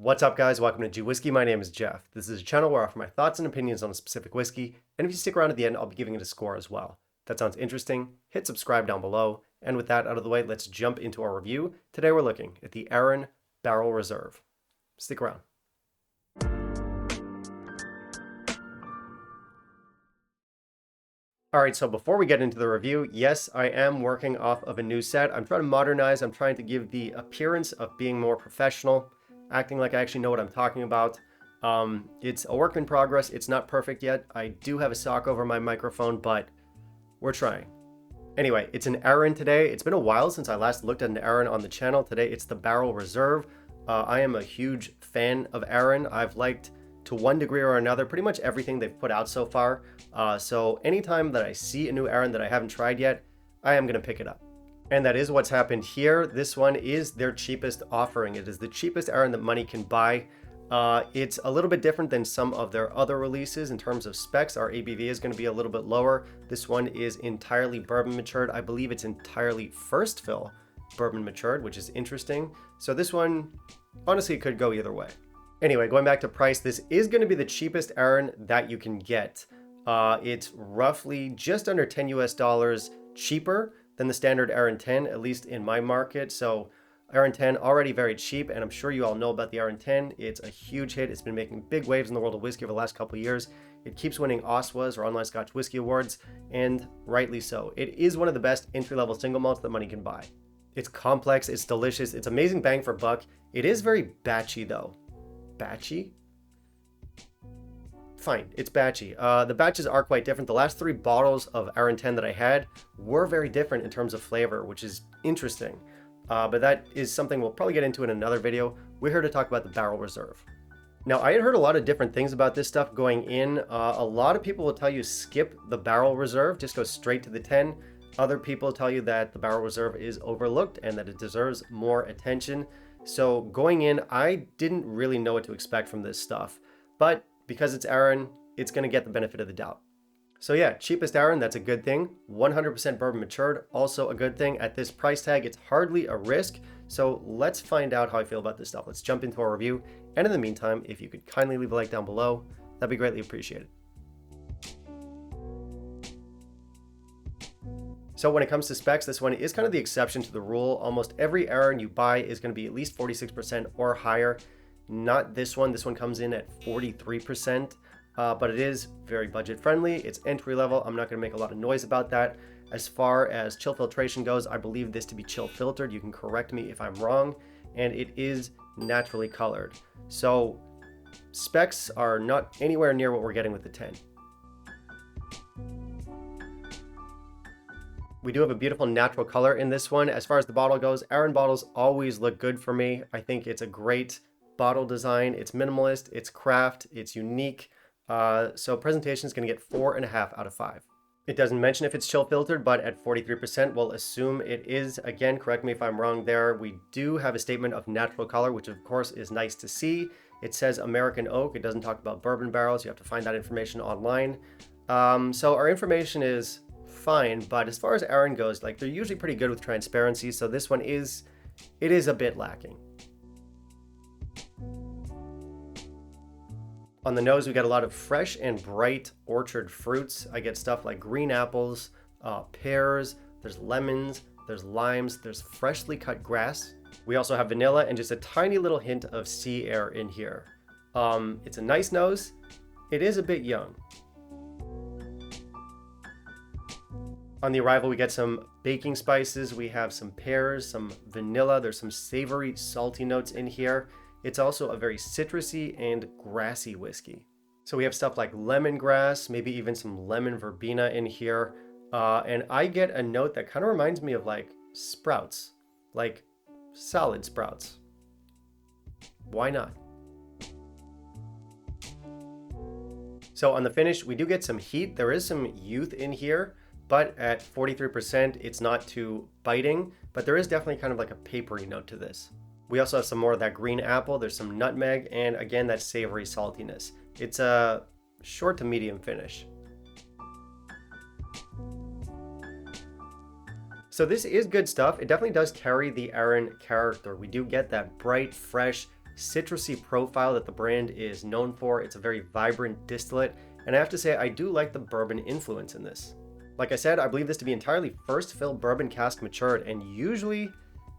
What's up, guys? Welcome to Gwhisky. My name is Jeff. This is a channel where I offer my thoughts and opinions on a specific whiskey, and if you stick around at the end, I'll be giving it a score as well. If that sounds interesting, hit subscribe down below, and with that out of the way, let's jump into our review. Today we're looking at the Arran Barrel Reserve. Stick around. Alright, so before we get into the review, yes, I am working off of a new set. I'm trying to modernize, I'm trying to give the appearance of being more professional, acting like I actually know what I'm talking about. It's a work in progress, it's not perfect yet. I do have a sock over my microphone, but we're trying. Anyway, it's an Arran today. It's been a while since I last looked at an Arran on the channel. Today it's the Barrel Reserve. I am a huge fan of Arran. I've liked, to one degree or another, pretty much everything they've put out so far. So anytime that I see a new Arran that I haven't tried yet, I am going to pick it up. And that is what's happened here. This one is their cheapest offering. It is the cheapest Arran that money can buy. It's a little bit different than some of their other releases in terms of specs. Our ABV is going to be a little bit lower. This one is entirely bourbon matured. I believe it's entirely first fill bourbon matured, which is interesting. So this one, honestly, could go either way. Anyway, going back to price, this is going to be the cheapest Arran that you can get. It's roughly just under 10 US dollars cheaper than the standard Arran 10, at least in my market. So Arran 10 already very cheap, and I'm sure you all know about the Arran 10. It's a huge hit. It's been making big waves in the world of whiskey over the last couple of years. It keeps winning OSWAs, or Online Scotch Whisky Awards, and rightly so. It is one of the best entry-level single malts that money can buy. It's complex, it's delicious, it's amazing bang for buck. It is very batchy though. Batchy? Fine, it's batchy. The batches are quite different. The last 3 bottles of Arran 10 that I had were very different in terms of flavor, which is interesting. But that is something we'll probably get into in another video. We're here to talk about the Barrel Reserve. Now, I had heard a lot of different things about this stuff going in. A lot of people will tell you skip the Barrel Reserve, just go straight to the 10. Other people tell you that the Barrel Reserve is overlooked and that it deserves more attention. So going in, I didn't really know what to expect from this stuff. But because it's Arran, it's going to get the benefit of the doubt. So yeah, cheapest Arran, that's a good thing. 100% bourbon matured, also a good thing. At this price tag, it's hardly a risk. So let's find out how I feel about this stuff. Let's jump into our review. And in the meantime, if you could kindly leave a like down below, that'd be greatly appreciated. So when it comes to specs, this one is kind of the exception to the rule. Almost every Arran you buy is going to be at least 46% or higher. Not this one. This one comes in at 43%. But it is very budget friendly. It's entry level. I'm not going to make a lot of noise about that. As far as chill filtration goes, I believe this to be chill filtered. You can correct me if I'm wrong. And it is naturally colored. So specs are not anywhere near what we're getting with the 10. We do have a beautiful natural color in this one. As far as the bottle goes, Arran bottles always look good for me. I think it's a great bottle design. It's minimalist, it's craft, it's unique. So presentation is going to get 4.5 out of 5. It doesn't mention if it's chill filtered, but at 43%, we'll assume it is. Again, correct me if I'm wrong there. We do have a statement of natural color, which of course is nice to see. It says American oak. It doesn't talk about bourbon barrels. You have to find that information online. So our information is fine, but as far as Arran goes, like, they're usually pretty good with transparency. So this one is a bit lacking. On the nose, we got a lot of fresh and bright orchard fruits. I get stuff like green apples, pears, there's lemons, there's limes, there's freshly cut grass. We also have vanilla and just a tiny little hint of sea air in here. It's a nice nose. It is a bit young. On the arrival, we get some baking spices. We have some pears, some vanilla. There's some savory, salty notes in here. It's also a very citrusy and grassy whiskey. So we have stuff like lemongrass, maybe even some lemon verbena in here. And I get a note that kind of reminds me of like sprouts, like salad sprouts. Why not? So on the finish, we do get some heat. There is some youth in here, but at 43%, it's not too biting, but there is definitely kind of like a papery note to this. We also have some more of that green apple. There's some nutmeg, and again, that savory saltiness. It's a short to medium finish. So this is good stuff. It definitely does carry the Arran character. We do get that bright, fresh, citrusy profile that the brand is known for. It's a very vibrant distillate, and I have to say I do like the bourbon influence in this. Like I said, I believe this to be entirely first fill bourbon cask matured, and usually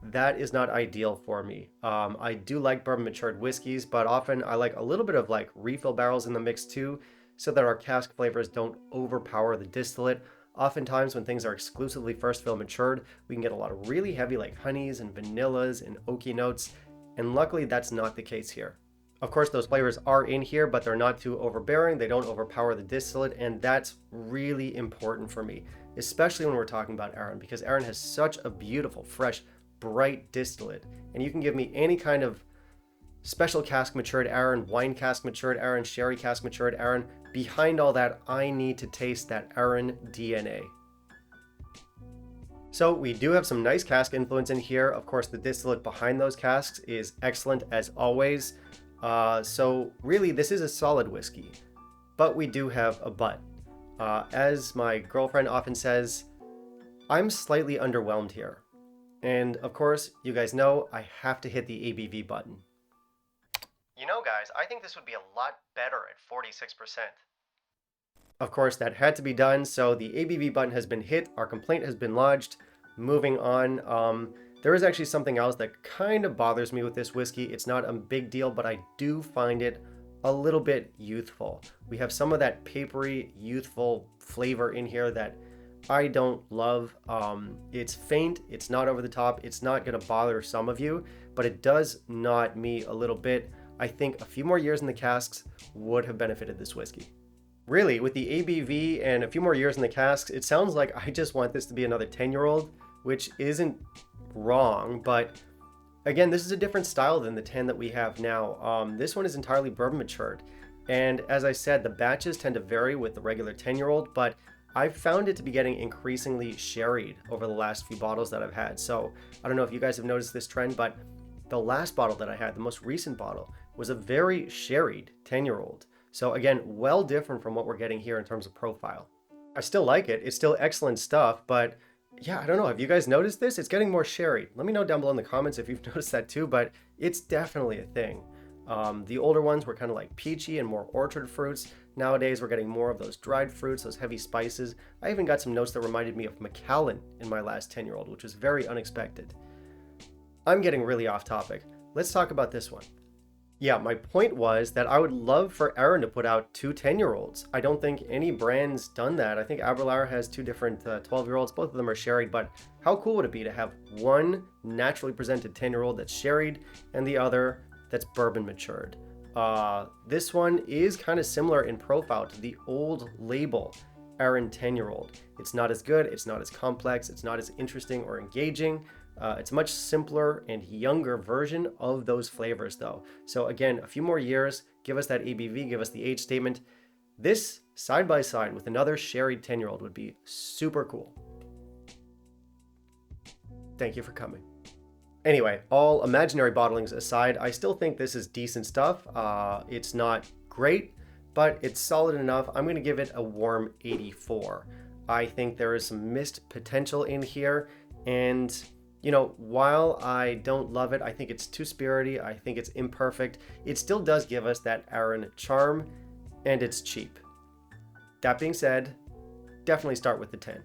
that is not ideal for me. I do like bourbon matured whiskeys, but often I like a little bit of like refill barrels in the mix too, so that our cask flavors don't overpower the distillate. Oftentimes when things are exclusively first fill matured, we can get a lot of really heavy like honeys and vanillas and oaky notes, and luckily that's not the case here. Of course, those flavors are in here, but they're not too overbearing. They don't overpower the distillate, and that's really important for me, especially when we're talking about Arran, because Arran has such a beautiful, fresh, bright distillate, and you can give me any kind of special cask matured Arran, wine cask matured Arran, sherry cask matured Arran. Behind all that, I need to taste that Arran DNA. So we do have some nice cask influence in here. Of course, the distillate behind those casks is excellent as always. So really, this is a solid whiskey, but we do have a but. As my girlfriend often says, I'm slightly underwhelmed here. And of course, you guys know I have to hit the ABV button. You know, guys, I think this would be a lot better at 46%. Of course, that had to be done, so the ABV button has been hit, our complaint has been lodged. Moving on, there is actually something else that kind of bothers me with this whiskey. It's not a big deal, but I do find it a little bit youthful. We have some of that papery, youthful flavor in here that I don't love. It's faint, it's not over the top, it's not gonna bother some of you, but it does knot me a little bit. I think a few more years in the casks would have benefited this whiskey. Really, with the ABV and a few more years in the casks, it sounds like I just want this to be another 10-year-old, which isn't wrong, but again, this is a different style than the 10 that we have now. This one is entirely bourbon matured, and as I said, the batches tend to vary with the regular 10-year-old, but I've found it to be getting increasingly sherried over the last few bottles that I've had. So I don't know if you guys have noticed this trend, but the last bottle that I had, the most recent bottle, was a very sherried 10-year-old. So again, well different from what we're getting here in terms of profile. I still like it. It's still excellent stuff, but yeah, I don't know. Have you guys noticed this? It's getting more sherried. Let me know down below in the comments if you've noticed that too, but it's definitely a thing. The older ones were kind of like peachy and more orchard fruits. Nowadays, we're getting more of those dried fruits, those heavy spices. I even got some notes that reminded me of Macallan in my last 10-year-old, which was very unexpected. I'm getting really off topic. Let's talk about this one. Yeah, my point was that I would love for Arran to put out two 10-year-olds. I don't think any brand's done that. I think Aberlour has two different 12-year-olds. Both of them are sherried, but how cool would it be to have one naturally presented 10-year-old that's sherried and the other that's bourbon matured? This one is kind of similar in profile to the old label Arran 10-year-old. It's not as good, it's not as complex, it's not as interesting or engaging. It's a much simpler and younger version of those flavors though. So again, a few more years, give us that ABV, give us the age statement. This side by side with another sherried 10-year-old would be super cool. Thank you for coming. Anyway, all imaginary bottlings aside, I still think this is decent stuff. It's not great, but it's solid enough. I'm going to give it a warm 84. I think there is some missed potential in here, and you know, while I don't love it, I think it's too spirity, I think it's imperfect, it still does give us that Arran charm, and it's cheap. That being said, definitely start with the 10.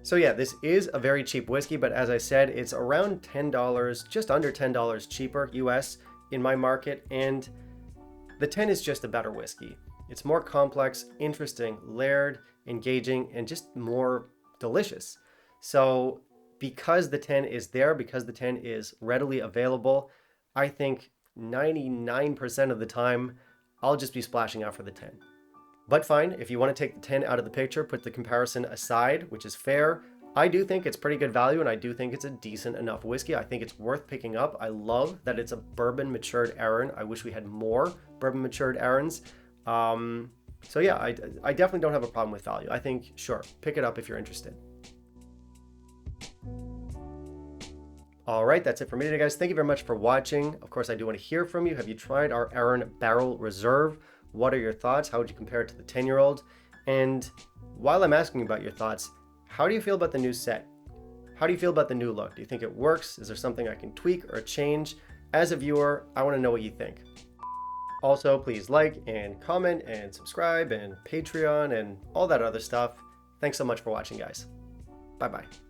So yeah, this is a very cheap whiskey, but as I said, it's around $10, just under $10 cheaper US in my market, and the 10 is just a better whiskey. It's more complex, interesting, layered, engaging, and just more delicious. So because the 10 is there, because the 10 is readily available, I think 99% of the time, I'll just be splashing out for the 10. But fine, if you want to take the 10 out of the picture, put the comparison aside, which is fair, I do think it's pretty good value, and I do think it's a decent enough whiskey. I think it's worth picking up. I love that it's a bourbon matured Arran. I wish we had more bourbon matured Arrans. So yeah, I definitely don't have a problem with value. I think, sure, pick it up if you're interested. All right, that's it for me today, guys. Thank you very much for watching. Of course, I do want to hear from you. Have you tried our Arran Barrel Reserve? What are your thoughts? How would you compare it to the 10-year-old? And while I'm asking about your thoughts, how do you feel about the new set? How do you feel about the new look? Do you think it works? Is there something I can tweak or change? As a viewer, I want to know what you think. Also, please like and comment and subscribe and Patreon and all that other stuff. Thanks so much for watching, guys. Bye-bye.